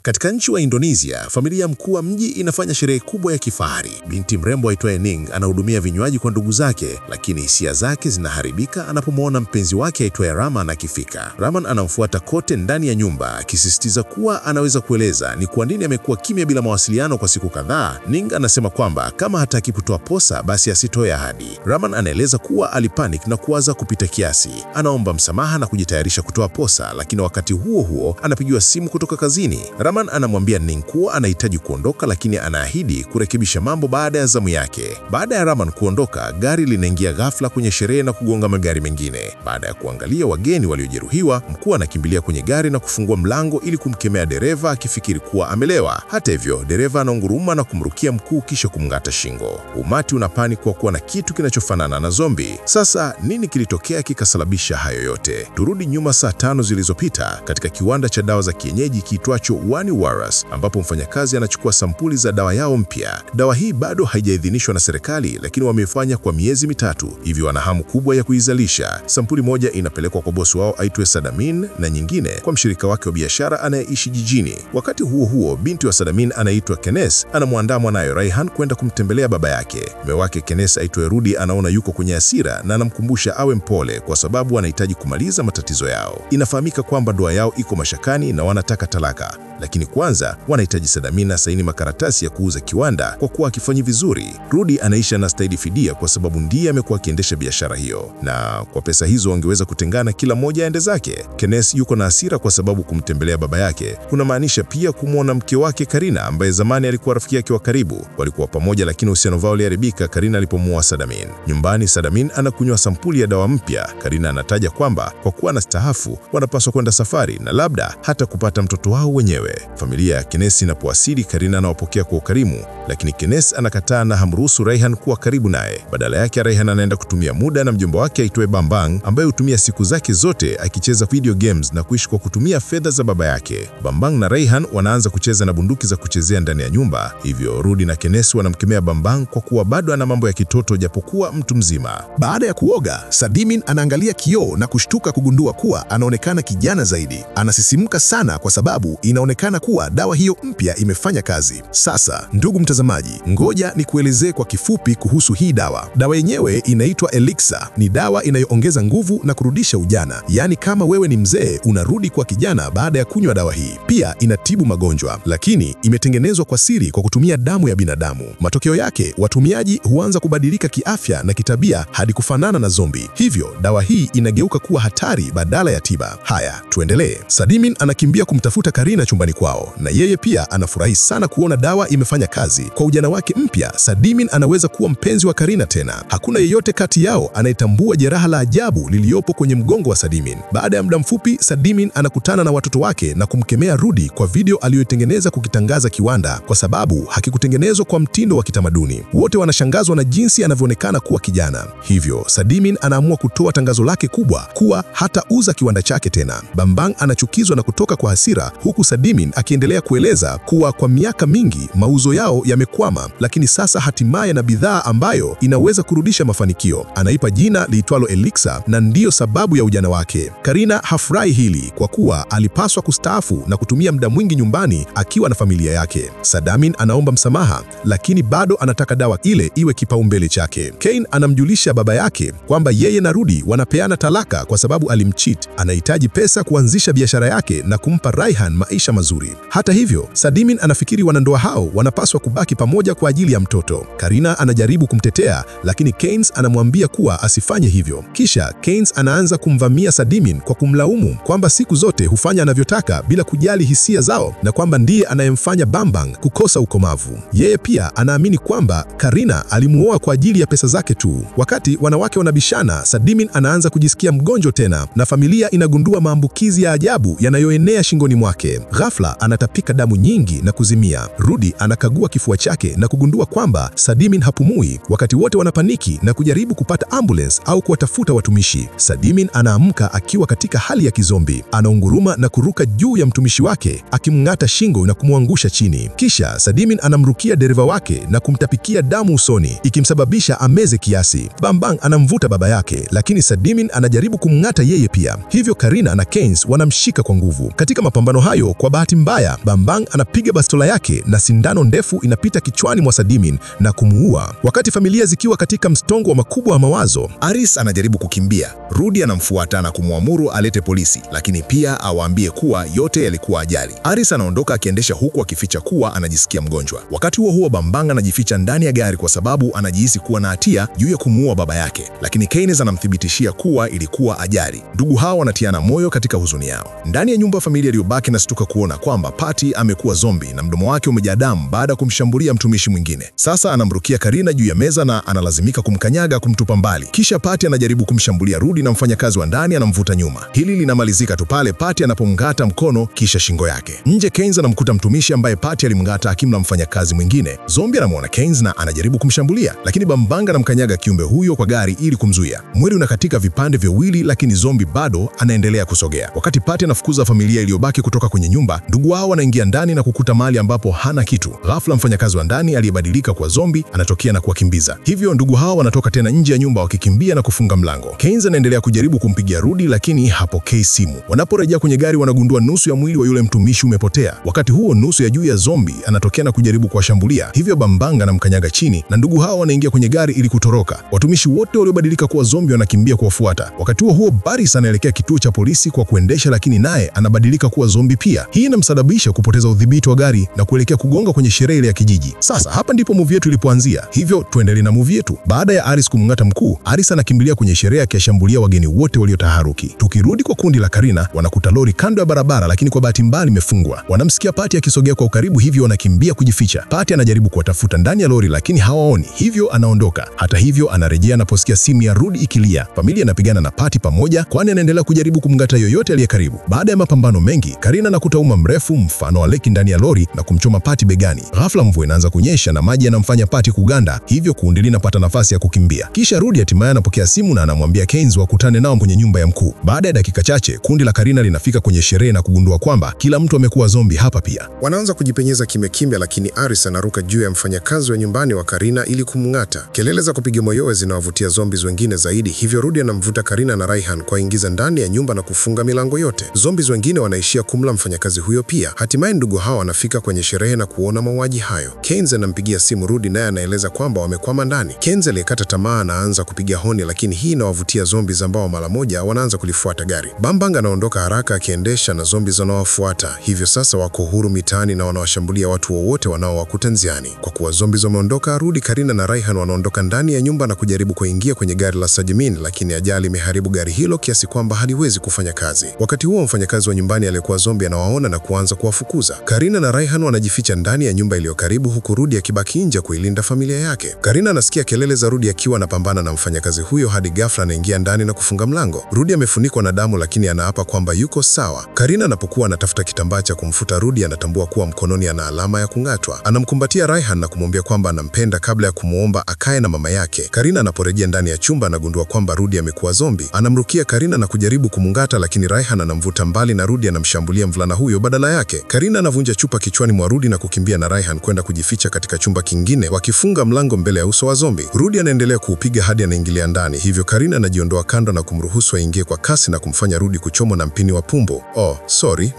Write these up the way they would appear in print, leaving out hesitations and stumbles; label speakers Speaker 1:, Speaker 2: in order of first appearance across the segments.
Speaker 1: Katika nchi wa Indonesia, familia mkuu wa mji inafanya sherehe kubwa ya kifahari. Binti mrembo aitwaye Ning anahudumia vinywaji kwa ndugu zake, lakini hisia zake zinaharibika anapomwona mpenzi wake aitwaye Rahman akifika. Rahman anamfuata kote ndani ya nyumba, akisisitiza kuwa anaweza kueleza ni kwa nini amekuwa kimya bila mawasiliano kwa siku kadhaa. Ning anasema kwamba kama hataki kutoa posa basi asitoe ahadi. Rahman anaeleza kuwa alipanic na kuwaza kupita kiasi. Anaomba msamaha na kujitayarisha kutoa posa, lakini wakati huo huo anapigiwa simu kutoka kazini. Rahman anamwambia Ning kuwa anahitaji kuondoka, lakini anaahidi kurekebisha mambo baada ya zamu yake. Baada ya Rahman kuondoka, gari linaingia ghafla kwenye sherehe na kugonga magari mengine. Baada ya kuangalia wageni waliojeruhiwa, mkuu anakimbilia kwenye gari na kufungua mlango ili kumkemea dereva, akifikiri kuwa amelewa. Hata hivyo, dereva anaunguruma na kumrukia mkuu kisha kumng'ata shingo. Umati unapani kwa kuwa na kitu kinachofanana na zombi. Sasa nini kilitokea kikasababisha hayo yote? Turudi nyuma saa 5 zilizopita katika kiwanda cha dawa za kienyeji kiitwacho Waniwaras, ambapo mfanyakazi anachukua sampuli za dawa yao mpya. Dawa hii bado haijaidhinishwa na serikali, lakini wameifanya kwa miezi 3, hivyo wana hamu kubwa ya kuizalisha. Sampuli moja inapelekwa kwa bosi wao aitwe Sadamin na nyingine kwa mshirika wake wa biashara anayeishi jijini. Wakati huo huo, binti wa Sadamin anaitwa Kenes anamwandaa mwanawe Raihan kwenda kumtembelea baba yake. Mume wake Kenes aitwa Rudi anaona yuko kwenye hasira na anamkumbusha awe mpole kwa sababu anahitaji kumaliza matatizo yao. Inafahamika kwamba ndoa yao iko mashakani na wanataka talaka, lakini kwanza wanahitaji Sadamin asaini makaratasi ya kuuza kiwanda kwa kuwa akifanyi vizuri. Rudi anaisha na stahili fidia kwa sababu ndiye amekuwa akiendesha biashara hiyo, na kwa pesa hizo wangeweza kutengana, kila mmoja aende zake. Kenes yuko na hasira kwa sababu kumtembelea baba yake kunamaanisha pia kumwona mke wake Karina, ambaye zamani alikuwa rafiki yake wa karibu. Walikuwa pamoja, lakini uhusiano wao uliharibika Karina alipomuoa Sadamin. Nyumbani, Sadamin anakunywa sampuli ya dawa mpya. Karina anataja kwamba kwa kuwa anastaafu wanapaswa kwenda safari na labda hata kupata mtoto wao wenyewe. Familia ya Kenes inapowasili, Karina anawapokea kwa ukarimu, lakini Kenes anakataa na hamruhusu Raihan kuwa karibu naye. Badala yake, Raihan anaenda kutumia muda na mjomba wake aitwaye Bambang, ambaye hutumia siku zake zote akicheza video games na kuishi kwa kutumia fedha za baba yake. Bambang na Raihan wanaanza kucheza na bunduki za kuchezea ndani ya nyumba, hivyo Rudi na Kenes wanamkemea Bambang kwa kuwa bado ana mambo ya kitoto japokuwa mtu mzima.
Speaker 2: Baada ya kuoga, Sadimin anaangalia kioo na kushtuka kugundua kuwa anaonekana kijana zaidi. Anasisimka sana kwa sababu inaonekana kuwa dawa hiyo mpya imefanya kazi. Sasa, ndugu mtazamaji, ngoja nikuelezee kwa kifupi kuhusu hii dawa. Dawa yenyewe inaitwa Elixir. Ni dawa inayoongeza nguvu na kurudisha ujana. Yaani kama wewe ni mzee, unarudi kwa kijana baada ya kunywa dawa hii. Pia inatibu magonjwa, lakini imetengenezwa kwa siri kwa kutumia damu ya binadamu. Matokeo yake, watumiaji huanza kubadilika kiafya na kitabia hadi kufanana na zombi. Hivyo, dawa hii inageuka kuwa hatari badala ya tiba. Haya, tuendelee. Sadimin anakimbia kumtafuta Karina chumbani kwao, na yeye pia anafurahi sana kuona dawa imefanya kazi. Kwa ujana wake mpya, Sadimin anaweza kuwa mpenzi wa Karina tena. Hakuna yeyote kati yao anayetambua jeraha la ajabu liliyopo kwenye mgongo wa Sadimin. Baada ya muda mfupi, Sadimin anakutana na watoto wake na kumkemea Rudi kwa video aliyotengeneza kukitangaza kiwanda kwa sababu hakikutengenezwa kwa mtindo wa kitamaduni. Wote wanashangazwa na jinsi anavyoonekana kuwa kijana. Hivyo, Sadimin anaamua kutoa tangazo lake kubwa kuwa hatauza kiwanda chake tena. Bambang anachukizwa na kutoka kwa hasira, huku Sadimin akiendelea kueleza kuwa kwa miaka mingi mauzo yao yamekwama, lakini sasa hatimaye na bidhaa ambayo inaweza kurudisha mafanikio. Anaipa jina liitwalo Elixir na ndiyo sababu ya ujana wake. Karina hafurahi hili kwa kuwa alipaswa kustaafu na kutumia muda mwingi nyumbani akiwa na familia yake. Sadamin anaomba msamaha, lakini bado anataka dawa ile iwe kipaumbele chake. Kane anamjulisha baba yake kwamba yeye na Rudi wanapeana talaka kwa sababu alimcheat. Anahitaji pesa kuanzisha biashara yake na kumpa Raihan maisha mazuri. Hata hivyo, Sadimin anafikiri wanandoa hao wanapaswa kubaki pamoja kwa ajili ya mtoto. Karina anajaribu kumtetea, lakini Keynes anamwambia kuwa asifanye hivyo. Kisha Keynes anaanza kumvamia Sadimin kwa kumlaumu kwamba siku zote hufanya anavyotaka bila kujali hisia zao na kwamba ndiye anayemfanya Bambang kukosa ukomavu. Yeye pia anaamini kwamba Karina alimuoa kwa ajili ya pesa zake tu. Wakati wanawake wanabishana, Sadimin anaanza kujisikia mgonjwa tena na familia inagundua maambukizi ya ajabu yanayoenea shingoni mwake. Ghafla anatapika damu nyingi na kuzimia. Rudi anakagua kifua chake na kugundua kwamba Sadimin hapumui. Wakati wote wanapaniki na kujaribu kupata ambulance au kuwatafuta watumishi. Sadimin anaamka akiwa katika hali ya kizombi. Anaunguruma na kuruka juu ya mtumishi wake, akimng'ata shingo na kumwangusha chini. Kisha Sadimin anamrukia dereva wake na kumtapikia damu usoni, ikimsababisha ameze kiasi. Bambang anamvuta baba yake, lakini Sadimin anajaribu kumng'ata yeye pia. Hivyo Karina na Keynes wanamshika kwa nguvu. Katika mapambano hayo, kwa bahati mbaya, Bambang anapiga bastola yake na sindano ndefu inapita kichwani mwa Sadimin na kumuua. Wakati familia zikiwa katika msongo wa makubwa wa mawazo, Aris anajaribu kukimbia. Rudy anamfuata na kumwamuru alete polisi, lakini pia awaambie kuwa yote yalikuwa ajali. Aris anaondoka akiendesha huku akificha kuwa anajisikia mgonjwa. Wakati huo Bambang anajificha ndani ya gari kwa sababu anajihisi kuwa na hatia juu ya kumuua baba yake, lakini Keynes anamthibitishia kuwa ilikuwa ajali. Ndugu hao wanatiana moyo katika huzuni yao. Ndani ya nyumba, familia iliyobaki inastuka kuona kwamba Patty amekuwa zombi na mdomo wake umejaa damu baada ya kumshambulia mtumishi mwingine. Sasa anamrukia Karina juu ya meza na analazimika kumkanyaga kumtupa mbali. Kisha Patty anajaribu kumshambulia Rudy na mfanyakazi wa ndani anamvuta nyuma. Hili linamalizika tu pale Patty anapomngata mkono kisha shingo yake. Nje Keynes anamkuta mtumishi ambaye Patty alimngata akimla mfanyakazi mwingine. Zombi anamwona Keynes na anajaribu kumshambulia, lakini Bambang anamkanyaga kiumbe huyo kwa gari ili kumzuia. Mwili unakatika vipande viwili, lakini zombi bado anaendelea kusogea. Wakati Patty anafukuza familia iliyobaki kutoka kwenye nyumba, ndugu wao wanaingia ndani na kukuta mali ambapo hana kitu. Ghafla mfanyakazi wa ndani aliyebadilika kwa zombi anatokea na kuwakimbiza. Hivyo ndugu hao wanatoka tena nje ya nyumba wakikimbia na kufunga mlango. Keynes anaendelea kujaribu kumpigia Rudy lakini hapokei simu. Wanaporejea kwenye gari wanagundua nusu ya mwili wa yule mtumishi umepotea. Wakati huo nusu ya juu ya zombi anatokea na kujaribu kuwashambulia. Hivyo Bambang anamkanyaga chini na ndugu hao wanaingia kwenye gari ili kutoroka. Watumishi wote waliobadilika kuwa zombi wanakimbia kuwafuata. Wakati huo Baris anaelekea kituo cha polisi kwa kuendesha, lakini naye anabadilika kuwa zombi pia. Hii inamsababisha kupoteza udhibiti wa gari na kuelekea kugonga kwenye sherehe ile ya kijiji. Sasa hapa ndipo movie yetu ilipoanzia. Hivyo tuendelee na movie yetu. Baada ya Aris kumng'ata mkuu, Aris anakimbilia kwenye sherehe akishambulia wageni wote waliotaharuki. Tukirudi kwa kundi la Karina, wanakuta lori kando ya barabara, lakini kwa bahati mbaya limefungwa. Wanamsikia Patty akisogea kwa ukaribu, hivyo wanakimbia kujificha. Patty anajaribu kuwatafuta ndani ya lori lakini hawaoni, hivyo anaondoka. Hata hivyo anarejea anaposikia simu ya Rudy ikilia. Familia inapigana na Patty pamoja, kwani anaendelea kujaribu kumng'ata yoyote aliye karibu. Baada ya mapambano mengi, Karina anakuta uma mrefu mfano wa leki ndani ya lori na kumchoma Patty begani. Ghafla mvua inaanza kunyesha na maji yanamfanya Patty kuganda, hivyo kundi linapata nafasi ya kukimbia. Kisha Rudy hatimaye anapokea simu na anamwambia Keynes wakutane nao kwenye nyumba ya mkuu. Baada ya dakika chache, kundi la Karina linafika kwenye sherehe na kugundua kwamba kila mtu amekuwa zombi hapa pia.
Speaker 3: Wanaanza kujipenyeza kimya, lakini Aris anaruka juu ya mfanyakazi wa nyumbani wa Karina ili kumng'ata. Kelele za kupiga moyowe zinawavutia zombies wengine zaidi, hivyo Rudy anamvuta Karina na Raihan kuingiza ndani ya nyumba na kufunga milango yote. Zombies wengine wanaishia kumla mfanyakazi huyo pia. Hatimaye ndugu hao wanafika kwenye sherehe na kuona mauaji hayo. Keynes anampigia simu Rudy naye anaeleza kwamba wamekwama ndani. Keynes aliyekata tamaa anaanza kupiga honi, lakini hii inawavutia zombies ambao mara moja wanaanza kulifuata gari. Bambang anaondoka haraka akiendesha na zombies wanawafuata. Hivyo sasa wako huru mitaani na wanawashambulia watu wowote wanaowakuta njiani. Kwa kuwa zombies wameondoka, Rudy, Karina na Raihan wanaondoka ndani ya nyumba na kujaribu kuingia kwenye gari la Sajimin, lakini ajali imeharibu gari hilo kiasi kwamba haliwezi kufanya kazi. Wakati huo mfanyakazi wa nyumbani aliyekuwa zombi anawaona na kuanza kuwafukuza. Karina na Raihan wanajificha ndani ya nyumba iliyo karibu, huku Rudy akibaki nje kuilinda familia yake. Karina anasikia kelele za Rudy akiwa anapambana na mfanyakazi huyo hadi ghafla anaingia ndani na kufunga mlango. Rudy amefunikwa na damu lakini anaapa kwamba yuko sawa. Karina anapokuwa anatafuta kitambaa cha kumfuta Rudy anatambua kuwa mkononi ana alama ya kung'atwa. Anamkumbatia Raihan na kumwambia kwamba anampenda kabla ya kumuomba akae na mama yake. Karina anaporejea ndani ya chumba anagundua kwamba Rudy amekuwa zombi. Anamrukia Karina na kujaribu kumungata, lakini Raihan anamvuta mbali na Rudy anamshambulia mvulana huyo badala yake. Karina anavunja chupa kichwani mwa Rudy na kukimbia na Raihan kwenda kujificha katika chumba kingine, wakifunga mlango mbele ya uso wa zombi. Rudy anaendelea kuupiga hadi anaingilia ndani, hivyo Karina anajiondoa kando na kumruhusu aingie kwa kasi na kumfanya Rudy kuchomwa na mpini wa pumbo.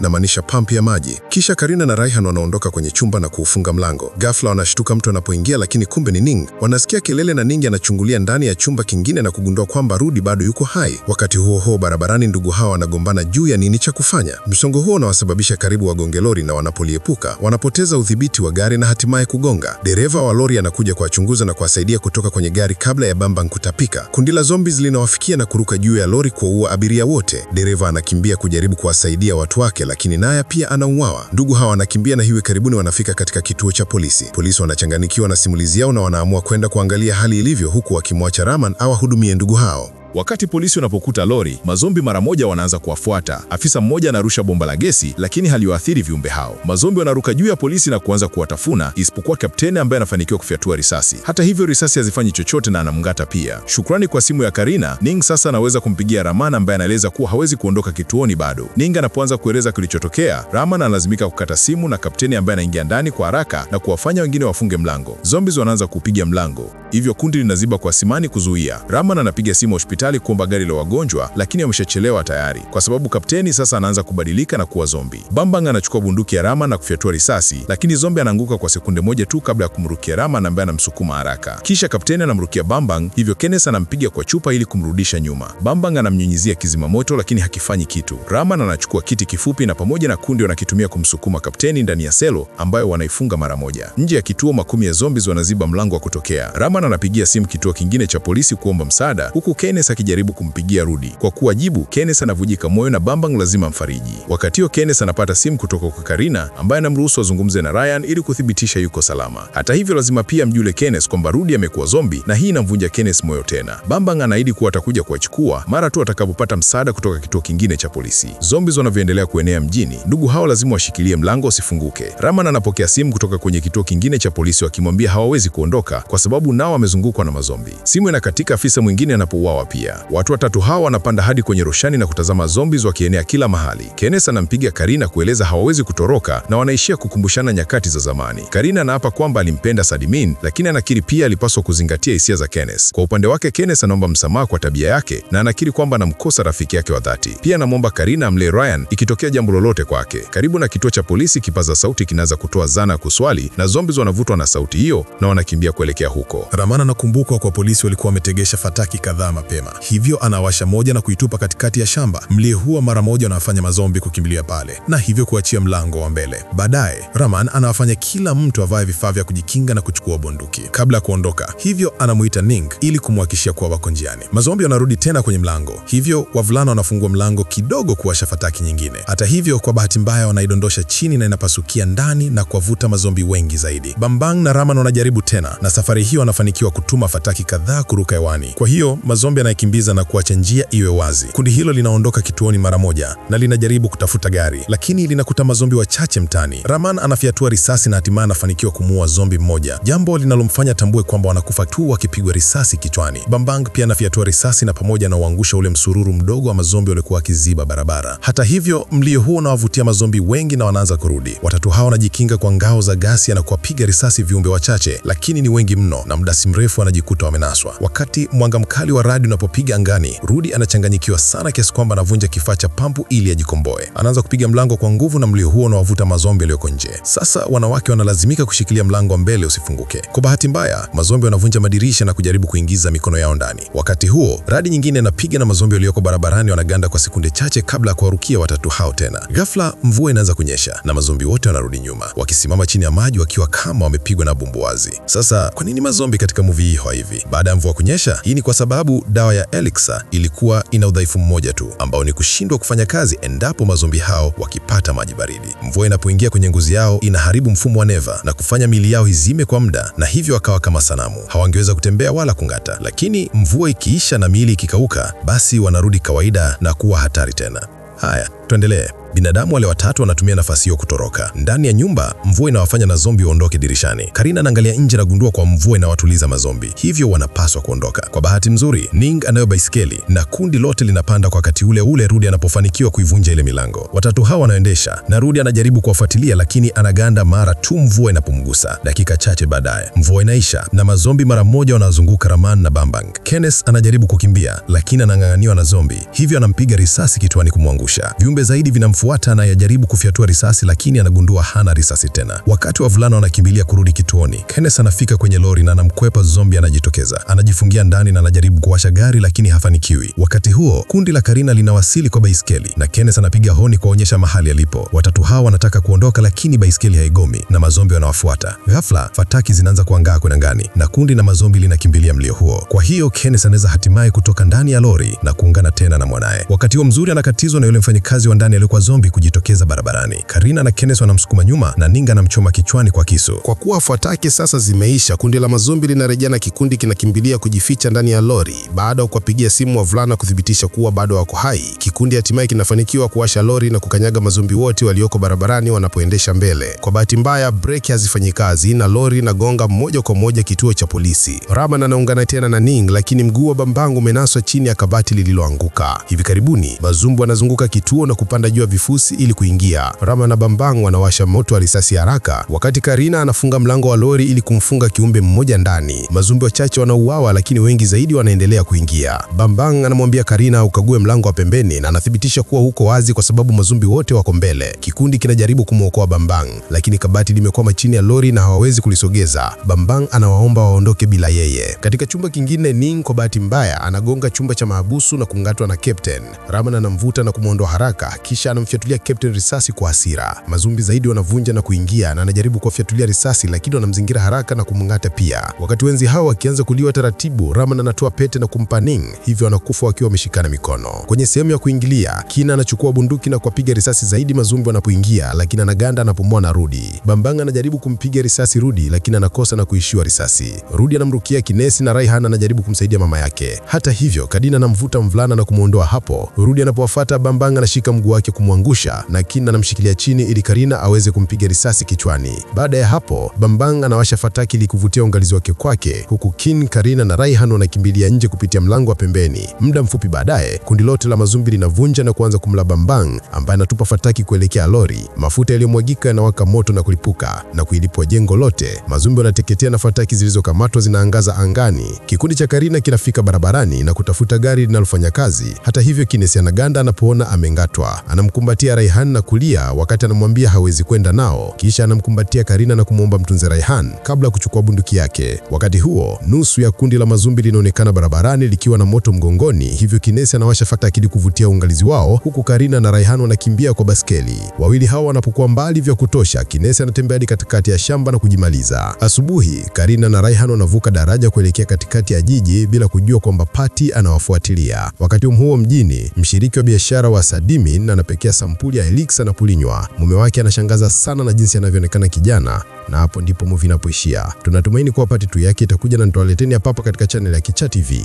Speaker 3: Namaanisha pampu ya maji. Kisha Karina na Raihan wanaondoka kwenye chumba na kuufunga mlango. Ghafla wanashtuka mtu anapoingia, lakini kumbe ni Ning. Wanasikia kelele na Ning anachungulia ndani ya chumba kingine na kugundua kwamba Rudy bado yuko hai. Wakati huo barabarani ndugu hao wanagombana juu ya nini cha kufanya. Msongo huo unawasababisha karibu wagonge lori, na wanapoliepuka wanapoteza udhibiti wa gari na hatimaye kugonga. Dereva wa lori anakuja kuwachunguza na kuwasaidia kutoka kwenye gari kabla ya Bambang kutapika. Kundi la zombies linawafikia na kuruka juu ya lori kuua abiria wote. Dereva anakimbia kujaribu kuwasaidia watu wake, lakini naye pia anauawa. Ndugu hao wanakimbia na hivi karibuni wanafika katika kituo cha polisi. Polisi wanachanganyikiwa na simulizi yao na wanaamua kwenda kuangalia hali ilivyo, huku wakimwacha Raman awahudumie ndugu hao.
Speaker 4: Wakati polisi wanapokuta lori, mazombi mara moja wanaanza kuwafuata. Afisa mmoja anarusha bomba la gesi, lakini haliwaathiri viumbe hao. Mazombi wanaruka juu ya polisi na kuanza kuwatafuna, isipokuwa kapteni ambaye anafanikiwa kufyatua risasi. Hata hivyo risasi hazifanyi chochote na anamngata pia. Shukrani kwa simu ya Karina, Ning sasa anaweza kumpigia Raman ambaye anaeleza kuwa hawezi kuondoka kituoni bado. Ning anapoanza kueleza kilichotokea, Raman analazimika kukata simu na kapteni ambaye anaingia ndani kwa haraka na kuwafanya wengine wafunge mlango. Zombies wanaanza kupiga mlango, hivyo kundi linaziba kwa simani kuzuia. Raman anapiga simu hospitali hospitali kuomba gari la wagonjwa, lakini wameshachelewa tayari, kwa sababu kapteni sasa anaanza kubadilika na kuwa zombi. Bambang anachukua bunduki ya Rahman na kufyatua risasi, lakini zombi anaanguka kwa sekunde moja tu kabla ya kumrukia Rahman ambaye anamsukuma haraka. Kisha kapteni anamrukia Bambang, hivyo Kenneth anampiga kwa chupa ili kumrudisha nyuma. Bambang anamnyunyizia kizima moto lakini hakifanyi kitu. Rahman anachukua kiti kifupi na pamoja na kundi wanakitumia kumsukuma kapteni ndani ya selo ambayo wanaifunga mara moja. Nje ya kituo makumi ya zombies wanaziba mlango wa kutokea. Rahman anapigia simu kituo kingine cha polisi kuomba msaada, huku Kenneth akijaribu kumpigia Rudy. Kwa kuwajibu, Kenneth anavujika moyo na Bambang lazima mfariji. Wakati huo Kenneth anapata simu kutoka kwa Karina ambaye anamruhusu azungumze na Ryan ili kuthibitisha yuko salama. Hata hivyo lazima pia mjule Kenneth kwamba Rudy amekuwa zombi na hii inamvunja Kenneth moyo tena. Bambang anaahidi kuwa atakuja kuwachukua mara tu atakapopata msaada kutoka kituo kingine cha polisi. Zombies wanavyoendelea kuenea mjini, ndugu hao lazima washikilie mlango usifunguke. Rahman anapokea simu kutoka kwenye kituo kingine cha polisi wakimwambia hawawezi kuondoka kwa sababu nao wamezungukwa na mazombi. Simu inakatika, afisa mwingine anapouawa pia. Watu watatu hao wanapanda hadi kwenye roshani na kutazama zombies wakienea kila mahali. Kenneth anampiga Karina kueleza hawawezi kutoroka na wanaishia kukumbushana nyakati za zamani. Karina anaapa kwamba alimpenda Sadimin, lakini anakiri pia alipaswa kuzingatia hisia za Kenneth. Kwa upande wake Kenneth anaomba msamaha kwa tabia yake na anakiri kwamba anamkosa rafiki yake wa dhati. Pia anamwomba Karina amlee Ryan ikitokea jambo lolote kwake. Karibu na kituo cha polisi, kipaza sauti kinaanza kutoa zana ya kuswali na zombies wanavutwa na sauti hiyo na wanakimbia kuelekea huko.
Speaker 2: Rahman anakumbuka kwa polisi walikuwa wametegesha fataki kadhaa mapema, hivyo anawasha moja na kuitupa katikati ya shamba. Mlio huo mara moja unafanya mazombi kukimbilia pale na hivyo kuachia mlango wa mbele. Baadaye Rahman anawafanya kila mtu avae vifaa vya kujikinga na kuchukua bunduki kabla ya kuondoka, hivyo anamuita Ning ili kumhakikishia kuwa wako njiani. Mazombi wanarudi tena kwenye mlango, hivyo wavulana wanafungua mlango kidogo kuwasha fataki nyingine. Hata hivyo, kwa bahati mbaya wanaidondosha chini na inapasukia ndani na kuwavuta mazombi wengi zaidi. Bambang na Rahman wanajaribu tena na safari hiyo wanafanikiwa kutuma fataki kadhaa kuruka hewani. Kwa hiyo mazombi yanakimbiza na kuacha njia iwe wazi. Kundi hilo linaondoka kituoni mara moja na linajaribu kutafuta gari, lakini linakuta mazombi wachache mtani. Rahman anafyatua risasi na hatimaye anafanikiwa kumuua zombi mmoja, jambo linalomfanya tambue kwamba wanakufa tu wakipigwa risasi kichwani. Bambang pia anafyatua risasi na pamoja na uangusha ule msururu mdogo wa mazombi walikuwa wakiziba barabara. Hata hivyo, mlio huo unawavutia mazombi wengi na wanaanza kurudi. Watatu hao wanajikinga kwa ngao za gasi na kuwapiga risasi viumbe wachache, lakini ni wengi mno na muda si mrefu wanajikuta wamenaswa. Wakati mwanga mkali wa radi unapopiga angani, Rudy anachanganyikiwa sana kiasi kwamba anavunja kifaa cha pampu ili ajikomboe. Anaanza kupiga mlango kwa nguvu na mlio huo unawavuta mazombi walioko nje. Sasa wanawake wanalazimika kushikilia mlango wa mbele usifunguke. Kwa bahati mbaya, mazombi wanavunja madirisha na kujaribu kuingiza mikono yao ndani. Wakati huo, radi nyingine inapiga na mazombi walioko barabarani wanaganda kwa sekunde chache kabla ya kuwarukia watatu hao tena. Ghafla mvua inaanza kunyesha na mazombi wote wanarudi nyuma, wakisimama chini ya maji wakiwa kama wamepigwa na bumbuazi. Sasa kwa nini mazombi katika movie hii hivi? Baada ya mvua kunyesha, hii ni kwa sababu dawa ya Elixir ilikuwa ina udhaifu mmoja tu, ambao ni kushindwa kufanya kazi endapo mazombi hao wakipata maji baridi. Mvua inapoingia kwenye ngozi yao inaharibu mfumo wa neva na kufanya miili yao izime kwa muda, na hivyo wakawa kama sanamu, hawangeweza kutembea wala kung'ata. Lakini mvua ikiisha na miili ikikauka, basi wanarudi kawaida na kuwa hatari tena. Haya, tuendelee. Binadamu wale watatu wanatumia nafasi hiyo kutoroka. Ndani ya nyumba, mvua inawafanya na zombi waondoke dirishani. Karina anaangalia nje na gundua kwa mvua inawatuliza mazombi, hivyo wanapaswa kuondoka. Kwa bahati nzuri, Ning anayo baiskeli na kundi lote linapanda kwa wakati ule ule Rudy anapofanikiwa kuivunja ile milango. Watatu hao wanaendesha na Rudy anajaribu kuwafuatilia, lakini anaganda mara tu mvua inapomgusa. Dakika chache baadaye, mvua inaisha na mazombi mara moja wanazunguka Rahman na Bambang. Kenneth anajaribu kukimbia, lakini anang'ang'aniwa na zombi, hivyo anampiga risasi kichwani kumwangusha. Viumbe zaidi vinamfuata na yajaribu kufyatua risasi, lakini anagundua hana risasi tena. Wakati wavulana wanakimbilia kurudi kituoni, Kenneth anafika kwenye lori na anamkwepa zombi anajitokeza. Anajifungia ndani na anajaribu kuwasha gari, lakini hafanikiwi. Wakati huo, kundi la Karina linawasili kwa baiskeli na Kenneth anapiga honi kuonyesha mahali alipo. Watatu hao wanataka kuondoka, lakini baiskeli haigomi na mazombi wanawafuata. Ghafla, fataki zinaanza kuangaa kwenye angani na kundi na mazombi linakimbilia mlio huo. Kwa hiyo Kenneth anaweza hatimaye kutoka ndani ya lori na kuungana tena na mwanae. Wakati huo mzuri anakatizwa na yule mfanyikazi wa ndani aliyekuwa zombi kujitokeza barabarani. Karina na Kenneth wanamsukuma nyuma na Ning anamchoma kichwani kwa kisu.
Speaker 3: Kwa kuwa fataki sasa zimeisha, kundi la mazombi linarejea na kikundi kinakimbilia kujificha ndani ya lori. Baada ya kuwapigia simu wavulana kuthibitisha kuwa bado wako hai, kikundi hatimaye kinafanikiwa kuwasha lori na kukanyaga mazombi wote walioko barabarani wanapoendesha mbele. Kwa bahati mbaya, breki hazifanyi kazi na lori inagonga moja kwa moja kituo cha polisi. Rahman anaungana tena na Ning, lakini mguu wa Bambang umenaswa chini ya kabati lililoanguka. Hivi karibuni, mazombi wanazunguka kituo na
Speaker 2: na kupanda juu ya vifusi ili kuingia. Rama na Bambang wanawasha moto wa risasi haraka, wakati Karina anafunga mlango wa lori ili kumfunga kiumbe mmoja ndani. Mazombi wachache wanauawa, lakini wengi zaidi wanaendelea kuingia. Bambang anamwambia Karina ukague mlango wa pembeni na anathibitisha kuwa huko wazi kwa sababu mazombi wote wako mbele. Kikundi kinajaribu kumwokoa Bambang, lakini kabati limekwama chini ya lori na hawawezi kulisogeza. Bambang anawaomba waondoke bila yeye. Katika chumba kingine, Ning kwa bahati mbaya anagonga chumba cha mahabusu na kungatwa na Captain. Raman anamvuta na kumwondoa haraka, kisha anamfyatulia Captain risasi kwa hasira. Mazombi zaidi wanavunja na kuingia na anajaribu kuwafyatulia risasi, lakini wanamzingira haraka na kumngata pia. Wakati wenzi hao wakianza kuliwa taratibu, Raman anatoa pete na kumpa Ning, hivyo wanakufa wakiwa wameshikana mikono. Kwenye sehemu ya kuingilia, Kina anachukua bunduki na kuwapiga risasi zaidi mazombi wanapoingia, lakini anaganda anapomua na Rudi. Bambang anajaribu kumpiga risasi Rudi, lakini anakosa na kuishiwa risasi. Rudi anamrukia Kinesi na Raihan anajaribu kumsaidia mama yake. Hata hivyo, Kadina anamvuta mvulana na kumuondoa hapo. Rudi anapowafuata, Bambang anashika mguu wake kumwangusha na Kina anamshikilia chini ili Karina aweze kumpiga risasi kichwani. Baada ya hapo, Bambang anawasha fataki ili kuvutia uangalizi wake kwake, huku Kin, Karina na Raihan wanakimbilia nje kupitia mlango wa pembeni. Muda mfupi baadaye, kundi lote la mazombi linavunja na kuanza kumla Bambang, ambaye anatupa fataki kuelekea lori. Mafuta yaliyomwagika yanawaka moto na kulipuka na kuilipua jengo lote. Mazombi wanateketea na fataki zilizokamatwa zinaangaza angani. Kikundi cha Karina kinafika barabarani na kutafuta gari linalofanya kazi. Hata hivyo, Kinesi anaganda anapoona amengatwa. Anamkumbatia Raihan na kulia wakati anamwambia hawezi kwenda nao. Kisha anamkumbatia Karina na kumwomba mtunze Raihan kabla ya kuchukua bunduki yake. Wakati huo, nusu ya kundi la mazombi linaonekana barabarani likiwa na moto mgongoni, hivyo Kinesi anawasha fataki ili kuvutia uangalizi wao, huku Karina na Raihan wanakimbia kwa baskeli. Wawili hao wanapokuwa mbali vya kutosha, Kinesi anatembea hadi katikati ya shamba na kujimaliza. Asubuhi, Karina na Raihan wanavuka daraja kuelekea katikati ya jiji bila kujua kwamba Pati anawafuatilia. Wakati huo mjini, mshiriki wa biashara wa Sadimin anapekea sampuli ya elixir na kulinywa. Mume wake anashangaza sana na jinsi anavyoonekana kijana, na hapo ndipo movie inapoishia. Tunatumaini kuwa Part 2 yake itakuja na nitawaleteni hapa katika channel ya Kicha TV.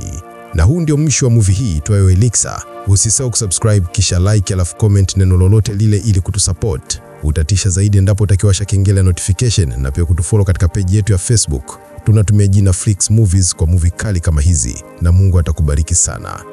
Speaker 2: Na huu ndio mwisho wa movie hii itwayo Elixir. Usisahau kusubscribe kisha like alafu comment neno lolote lile ili kutusupport. Utatisha zaidi endapo utakiwasha kengele ya notification na pia kutufollow katika page yetu ya Facebook. Tunatumia jina Flix Movies kwa movie kali kama hizi, na Mungu atakubariki sana.